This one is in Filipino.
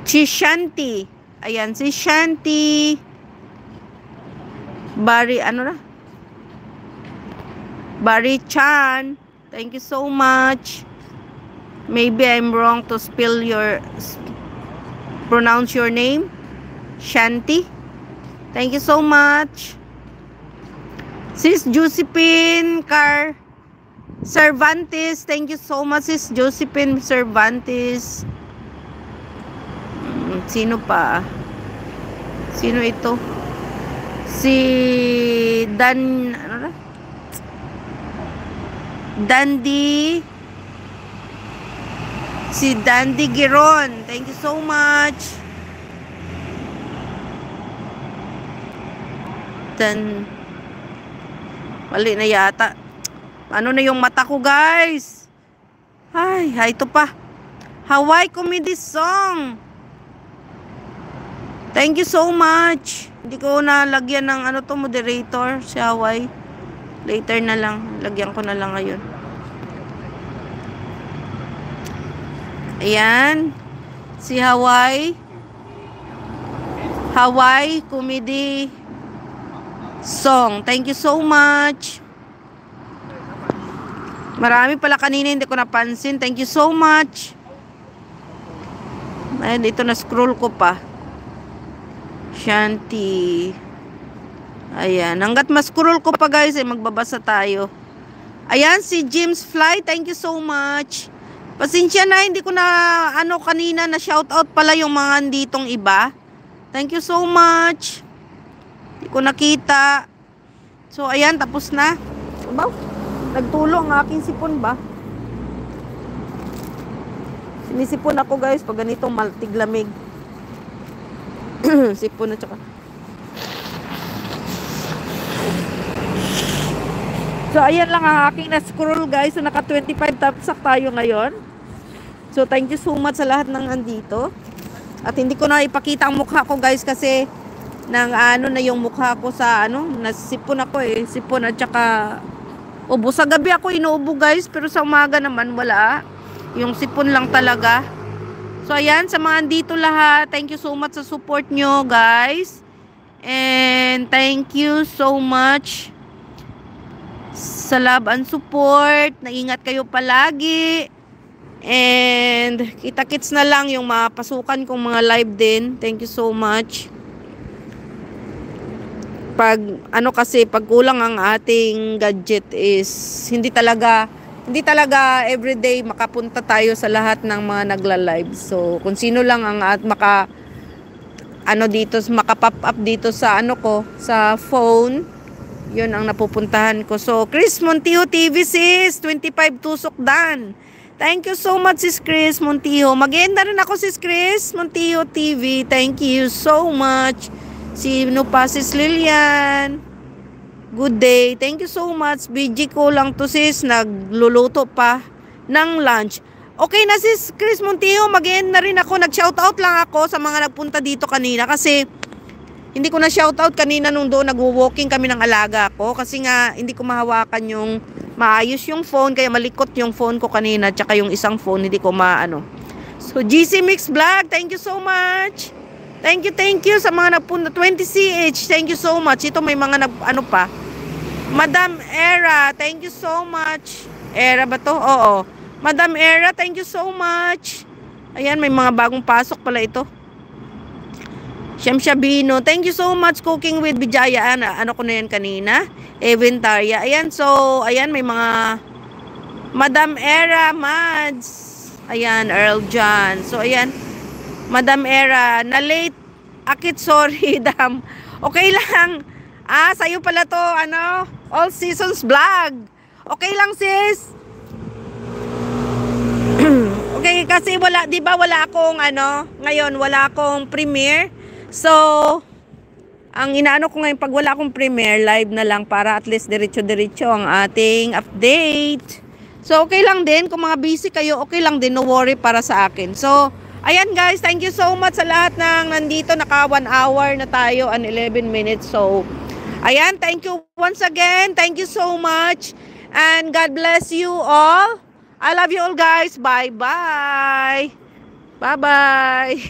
Si Shanti. Ayan, si Shanti. Bari Chan. Thank you so much. Maybe I'm wrong to pronounce your name. Shanti. Thank you so much. Sis Josephine Cervantes. Thank you so much, Sis Josephine Cervantes. Sino pa? Sino ito? Si Dandy Giron. Thank you so much. Mali na yata. Ano na yung mata ko, guys? Ay, ito pa. Hawaii Comedy Song. Thank you so much. Hindi ko nalagyan ng moderator si Hawaii. Later na lang. Lagyan ko na lang ngayon. Ayan. Si Hawaii Comedy Song. Thank you so much. Marami pala kanina hindi ko napansin. Thank you so much. Ayan, ito na scroll ko pa. Shanti. Ayan. Hanggat ma-scroll ko pa, guys, magbabasa tayo. Ayan, si James Fly. Thank you so much. Pasensya na, hindi ko na kanina na shoutout pala yung mga ditong iba. Thank you so much. Hindi ko nakita. So, ayan, tapos na. Abaw, nagtulo ang aking sipon ba? Sinisipon ako, guys, pag ganitong maltiglamig. Sipon na tsaka. So, ayan lang ang aking na-scroll, guys. So, naka 25 tapsak tayo ngayon. So, thank you so much sa lahat ng andito. At hindi ko na ipakita ang mukha ko, guys, kasi nang na yung mukha ko sa nasipon ako sipon at saka ubo. Sa gabi ako inuubo, guys, pero sa umaga naman wala. Yung sipon lang talaga. So, ayan, sa mga andito lahat, thank you so much sa support nyo, guys. And thank you so much sa love and support. Naingat kayo palagi. And kita-kits na lang yung mapasukan kong mga live din. Thank you so much. Kasi pag kulang ang ating gadget is hindi talaga everyday makapunta tayo sa lahat ng mga nagla-live. So kung sino lang ang makapop up dito sa sa phone, yun ang napupuntahan ko. So Chris Montijo TV, sis, 25 tusok dan. Thank you so much, sis Chris Montijo. Mag-enda rin ako, sis Chris Montijo TV. Thank you so much. Sino pa, sis Lilian? Good day. Thank you so much. BG ko lang to, sis. Nagluluto pa ng lunch. Okay na, sis Chris Montijo. Mag-end na rin ako. Nag-shoutout lang ako sa mga nagpunta dito kanina. Kasi hindi ko na shoutout kanina nung doon nag-walking kami ng alaga ko. Kasi nga hindi ko mahawakan yung maayos yung phone. Kaya malikot yung phone ko kanina. Tsaka yung isang phone hindi ko So GC Mix Vlog. Thank you so much. Thank you sa mga nagpunta. 20CH, thank you so much. Ito may mga pa. Madam Era, thank you so much. Era ba to? Oo. Madam Era, thank you so much. Ayan, may mga bagong pasok pala ito. Siyam Shabino, thank you so much. Cooking with Bijaya. Ko na yan kanina. Eventaria. Ayan, so, ayan, may mga Madam Era, Mads. Ayan, Earl John. So, ayan. Madam Era, na late. Akit, sorry, dam. Okay lang. Sa'yo pala to, all seasons vlog. Okay lang, sis. Okay, kasi wala, di ba wala akong, ngayon, wala akong premiere. So, ang inaano ko ngayon, pag wala akong premiere, live na lang para at least diretso-diretso ang ating update. So, okay lang din. Kung mga busy kayo, okay lang din. No worry para sa akin. So, ayan guys, thank you so much sa lahat ng nandito. Naka 1 hour na tayo and 11 minutes. So, ayan, thank you once again. Thank you so much. And God bless you all. I love you all guys. Bye-bye. Bye-bye.